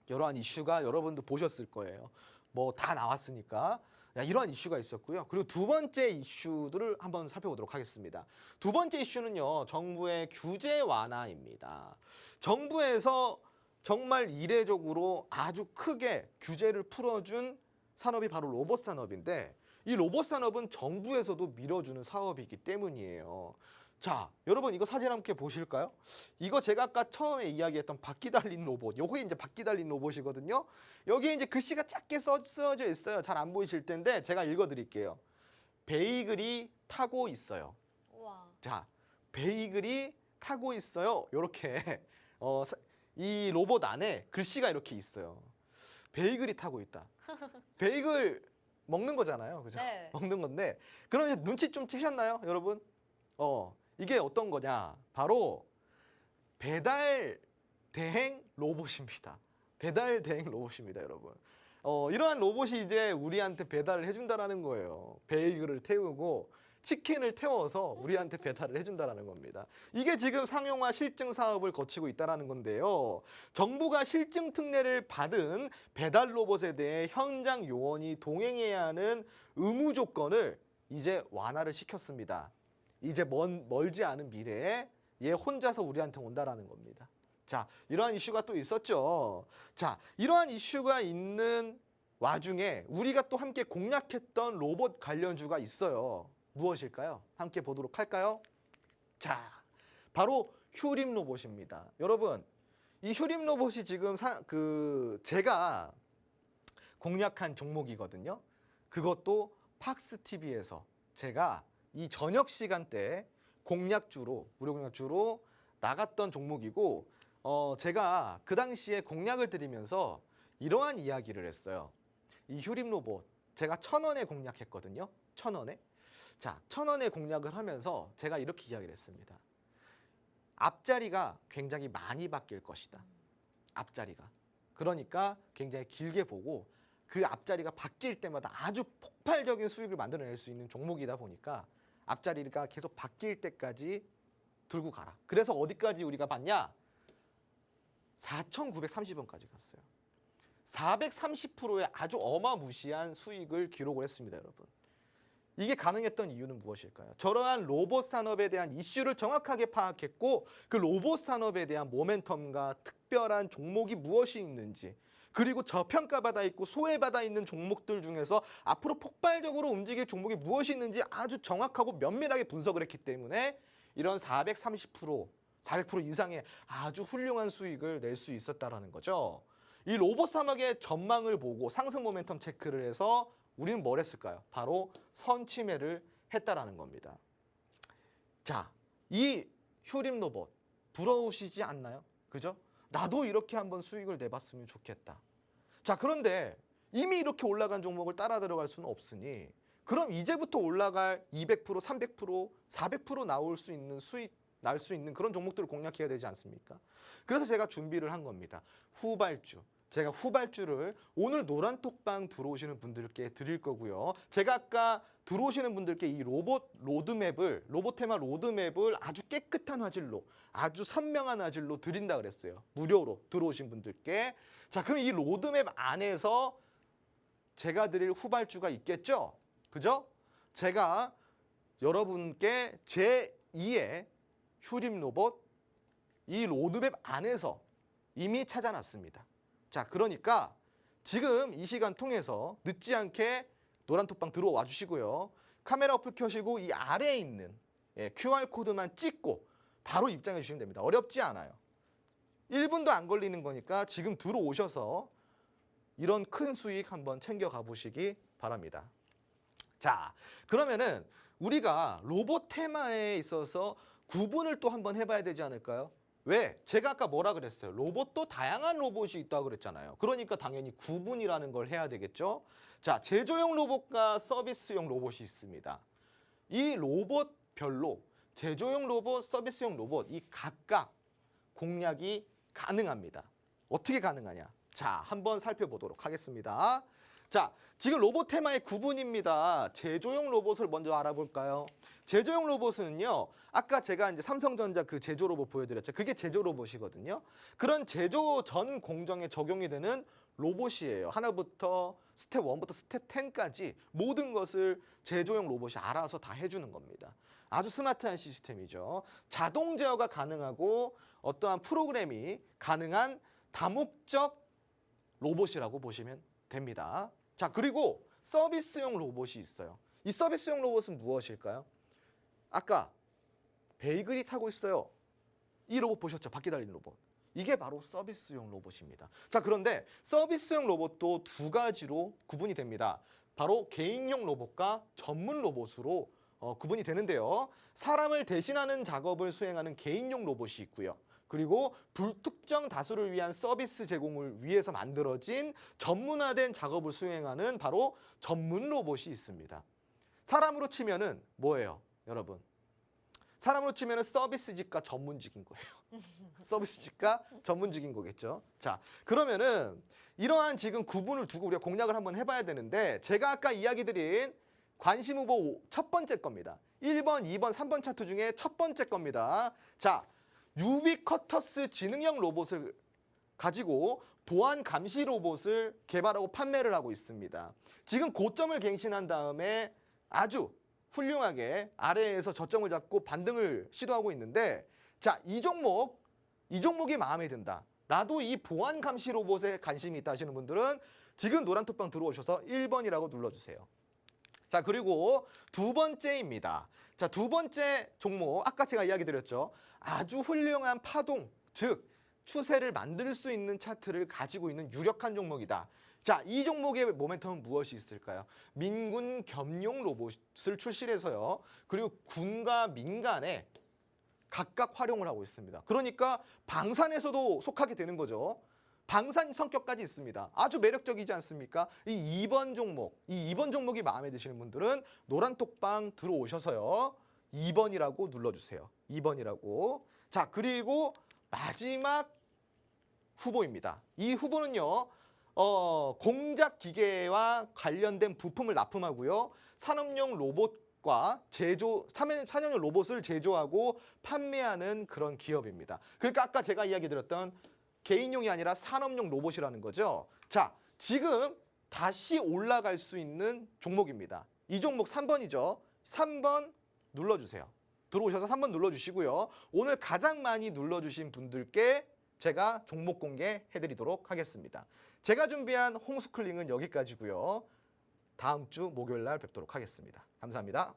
이러한 이슈가 여러분도 보셨을 거예요. 뭐 다 나왔으니까. 이러한 이슈가 있었고요. 그리고 두 번째 이슈들을 한번 살펴보도록 하겠습니다. 두 번째 이슈는요, 정부의 규제 완화입니다. 정부에서 정말 이례적으로 아주 크게 규제를 풀어준 산업이 바로 로봇 산업인데, 이 로봇 산업은 정부에서도 밀어주는 사업이기 때문이에요. 자, 여러분 이거 사진 함께 보실까요? 이거 제가 아까 처음에 이야기했던 바퀴 달린 로봇, 요게 이제 바퀴 달린 로봇이거든요. 여기에 이제 글씨가 작게 써져 있어요. 잘 안 보이실 텐데 제가 읽어드릴게요. 베이글이 타고 있어요. 우와. 자, 베이글이 타고 있어요. 요렇게 이 로봇 안에 글씨가 이렇게 있어요. 베이글이 타고 있다. 베이글 먹는 거잖아요. 그죠? 네. 먹는 건데, 그럼 이제 눈치 좀 채셨나요, 여러분? 이게 어떤 거냐? 바로 배달 대행 로봇입니다. 배달 대행 로봇입니다, 여러분. 이러한 로봇이 이제 우리한테 배달을 해준다라는 거예요. 베이글을 태우고 치킨을 태워서 우리한테 배달을 해준다라는 겁니다. 이게 지금 상용화 실증 사업을 거치고 있다라는 건데요. 정부가 실증 특례를 받은 배달 로봇에 대해 현장 요원이 동행해야 하는 의무 조건을 이제 완화를 시켰습니다. 이제 멀지 않은 미래에 얘 혼자서 우리한테 온다라는 겁니다. 자, 이러한 이슈가 또 있었죠. 자, 이러한 이슈가 있는 와중에 우리가 또 함께 공략했던 로봇 관련주가 있어요. 무엇일까요? 함께 보도록 할까요? 자, 바로 휴림 로봇입니다. 여러분, 이 휴림 로봇이 지금 제가 공략한 종목이거든요. 그것도 팍스TV에서 제가 이 저녁 시간대에 무료 공략주로 나갔던 종목이고, 제가 그 당시에 공략을 드리면서 이러한 이야기를 했어요. 이 휴림 로봇 제가 1,000원에 공략했거든요. 1,000원에. 자, 1,000원에 공략을 하면서 제가 이렇게 이야기를 했습니다. 앞자리가 굉장히 많이 바뀔 것이다. 앞자리가. 그러니까 굉장히 길게 보고 그 앞자리가 바뀔 때마다 아주 폭발적인 수익을 만들어낼 수 있는 종목이다 보니까 앞자리가 계속 바뀔 때까지 들고 가라. 그래서 어디까지 우리가 봤냐? 4,930원까지 갔어요. 430%의 아주 어마무시한 수익을 기록을 했습니다, 여러분. 이게 가능했던 이유는 무엇일까요? 저러한 로봇 산업에 대한 이슈를 정확하게 파악했고, 그 로봇 산업에 대한 모멘텀과 특별한 종목이 무엇이 있는지, 그리고 저평가받아 있고 소외받아 있는 종목들 중에서 앞으로 폭발적으로 움직일 종목이 무엇이 있는지 아주 정확하고 면밀하게 분석을 했기 때문에 이런 400% 이상의 아주 훌륭한 수익을 낼 수 있었다라는 거죠. 이 로봇 산업의 전망을 보고 상승 모멘텀 체크를 해서 우리는 뭘 했을까요? 바로 선취매를 했다라는 겁니다. 자, 이 휴림 로봇 부러우시지 않나요? 그죠? 나도 이렇게 한번 수익을 내봤으면 좋겠다. 자, 그런데 이미 이렇게 올라간 종목을 따라 들어갈 수는 없으니 그럼 이제부터 올라갈 200%, 300%, 400% 나올 수 있는 수익 날 수 있는 그런 종목들을 공략해야 되지 않습니까? 그래서 제가 준비를 한 겁니다. 후발주, 제가 후발주를 오늘 노란톡방 들어오시는 분들께 드릴 거고요. 제가 아까 들어오시는 분들께 이 로봇 테마 로드맵을 아주 깨끗한 화질로, 아주 선명한 화질로 드린다 그랬어요. 무료로 들어오신 분들께. 자, 그럼 이 로드맵 안에서 제가 드릴 후발주가 있겠죠? 그죠? 제가 여러분께 제2의 휴림 로봇 이 로드맵 안에서 이미 찾아놨습니다. 자, 그러니까 지금 이 시간 통해서 늦지 않게 노란톡방 들어와 주시고요. 카메라 어플 켜시고 이 아래에 있는 QR코드만 찍고 바로 입장해 주시면 됩니다. 어렵지 않아요. 1분도 안 걸리는 거니까 지금 들어오셔서 이런 큰 수익 한번 챙겨가 보시기 바랍니다. 자, 그러면은 우리가 로봇 테마에 있어서 구분을 또 한번 해봐야 되지 않을까요? 왜? 제가 아까 뭐라 그랬어요? 로봇도 다양한 로봇이 있다고 그랬잖아요. 그러니까 당연히 구분이라는 걸 해야 되겠죠? 자, 제조용 로봇과 서비스용 로봇이 있습니다. 이 로봇별로 제조용 로봇, 서비스용 로봇 이 각각 공략이 가능합니다. 어떻게 가능하냐? 자, 한번 살펴보도록 하겠습니다. 자, 지금 로봇 테마의 구분입니다. 제조용 로봇을 먼저 알아볼까요? 제조용 로봇은요, 아까 제가 이제 삼성전자 그 제조 로봇 보여드렸죠. 그게 제조 로봇이거든요. 그런 제조 전 공정에 적용이 되는 로봇이에요. 하나부터 스텝 1부터 스텝 10까지 모든 것을 제조용 로봇이 알아서 다 해주는 겁니다. 아주 스마트한 시스템이죠. 자동 제어가 가능하고 어떠한 프로그램이 가능한 다목적 로봇이라고 보시면 됩니다. 자, 그리고 서비스용 로봇이 있어요. 이 서비스용 로봇은 무엇일까요? 아까 베이글이 타고 있어요. 이 로봇 보셨죠? 바퀴 달린 로봇. 이게 바로 서비스용 로봇입니다. 자, 그런데 서비스용 로봇도 두 가지로 구분이 됩니다. 바로 개인용 로봇과 전문 로봇으로 구분이 되는데요. 사람을 대신하는 작업을 수행하는 개인용 로봇이 있고요. 그리고 불특정 다수를 위한 서비스 제공을 위해서 만들어진 전문화된 작업을 수행하는 바로 전문 로봇이 있습니다. 사람으로 치면은 뭐예요, 여러분? 사람으로 치면은 서비스직과 전문직인 거예요. 서비스직과 전문직인 거겠죠. 자, 그러면은 이러한 지금 구분을 두고 우리가 공략을 한번 해봐야 되는데, 제가 아까 이야기 드린 관심 후보 첫 번째 겁니다. 1번, 2번, 3번 차트 중에 첫 번째 겁니다. 자, 유비쿼터스 지능형 로봇을 가지고 보안 감시 로봇을 개발하고 판매를 하고 있습니다. 지금 고점을 갱신한 다음에 아주 훌륭하게 아래에서 저점을 잡고 반등을 시도하고 있는데, 자, 이 종목이 마음에 든다. 나도 이 보안 감시 로봇에 관심이 있다 하시는 분들은 지금 노란톡방 들어오셔서 1번이라고 눌러주세요. 자, 그리고 두 번째입니다. 자, 두 번째 종목, 아까 제가 이야기 드렸죠. 아주 훌륭한 파동, 즉 추세를 만들 수 있는 차트를 가지고 있는 유력한 종목이다. 자, 이 종목의 모멘텀은 무엇이 있을까요? 민군 겸용 로봇을 출시해서요. 그리고 군과 민간에 각각 활용을 하고 있습니다. 그러니까 방산에서도 속하게 되는 거죠. 방산 성격까지 있습니다. 아주 매력적이지 않습니까? 이 2번 종목이 마음에 드시는 분들은 노란톡방 들어오셔서요. 2번이라고 눌러주세요. 2번이라고. 자, 그리고 마지막 후보입니다. 이 후보는요. 공작 기계와 관련된 부품을 납품하고요. 산업용 로봇과 산업용 로봇을 제조하고 판매하는 그런 기업입니다. 그러니까 아까 제가 이야기 드렸던 개인용이 아니라 산업용 로봇이라는 거죠. 자, 지금 다시 올라갈 수 있는 종목입니다. 이 종목 3번이죠. 3번 눌러주세요. 들어오셔서 3번 눌러주시고요. 오늘 가장 많이 눌러주신 분들께 제가 종목 공개해드리도록 하겠습니다. 제가 준비한 홈스쿨링은 여기까지고요. 다음 주 목요일 날 뵙도록 하겠습니다. 감사합니다.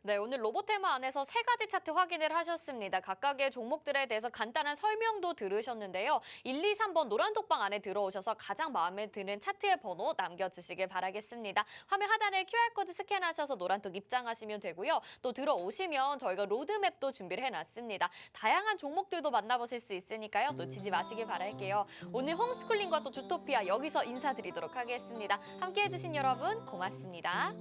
네, 오늘 로봇 테마 안에서 세 가지 차트 확인을 하셨습니다. 각각의 종목들에 대해서 간단한 설명도 들으셨는데요. 1, 2, 3번 노란톡방 안에 들어오셔서 가장 마음에 드는 차트의 번호 남겨주시길 바라겠습니다. 화면 하단에 QR코드 스캔하셔서 노란톡 입장하시면 되고요. 또 들어오시면 저희가 로드맵도 준비를 해놨습니다. 다양한 종목들도 만나보실 수 있으니까요. 놓치지 마시길 바랄게요. 오늘 홈스쿨링과 또 주토피아 여기서 인사드리도록 하겠습니다. 함께해 주신 여러분 고맙습니다.